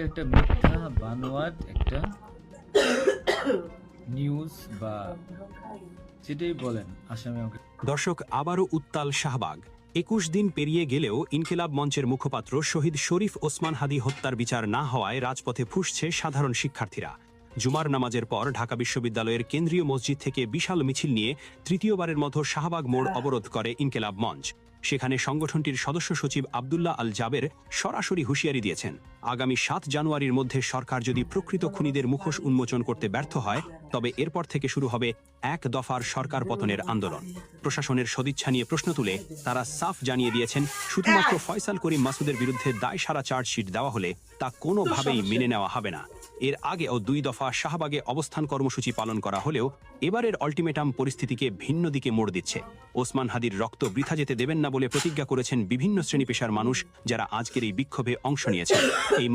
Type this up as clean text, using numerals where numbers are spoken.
একটা মিথ্যা বানোয়াট একটা নিউজ বা যেটাই বলেন আসামি আমাকে। দর্শক, আবারও উত্তাল শাহবাগ। ২১ দিন পেরিয়ে গেলেও ইনকিলাব মঞ্চের মুখপাত্র শহীদ শরীফ ওসমান হাদী হত্যার বিচার না হওয়ায় রাজপথে ফুঁসছে সাধারণ শিক্ষার্থীরা। জুমার নামাজের পর ঢাকা বিশ্ববিদ্যালয়ের কেন্দ্রীয় মসজিদ থেকে বিশাল মিছিল নিয়ে তৃতীয়বারের মতো শাহবাগ মোড় অবরোধ করে ইনকিলাব মঞ্চ। সেখানে সংগঠনটির সদস্য সচিব আব্দুল্লাহ আল জাবের সরাসরি হুঁশিয়ারি দিয়েছেন, আগামী ৭ জানুয়ারির মধ্যে সরকার যদি প্রকৃত খুনিদের মুখোশ উন্মোচন করতে ব্যর্থ হয়, তবে এরপর থেকে শুরু হবে এক দফার সরকার পতনের আন্দোলন। প্রশাসনের সদিচ্ছা নিয়ে প্রশ্ন তুলে তারা সাফ জানিয়ে দিয়েছেন, শুধুমাত্র ফয়সাল করিম মাসুদের বিরুদ্ধে দায়সারা চার্জশিট দেওয়া হলে তা কোনোভাবেই মেনে নেওয়া হবে না। এর আগেও ২ দফা শাহবাগে অবস্থান কর্মসূচি পালন করা হলেও এবারের আল্টিমেটাম পরিস্থিতিকে ভিন্ন দিকে মোড় দিচ্ছে। ওসমান হাদীর রক্ত বৃথা যেতে দেবেন না বলে প্রতিজ্ঞা করেছেন বিভিন্ন শ্রেণী পেশার মানুষ, যারা আজকের এই বিক্ষোভে অংশ নিয়েছেন। এই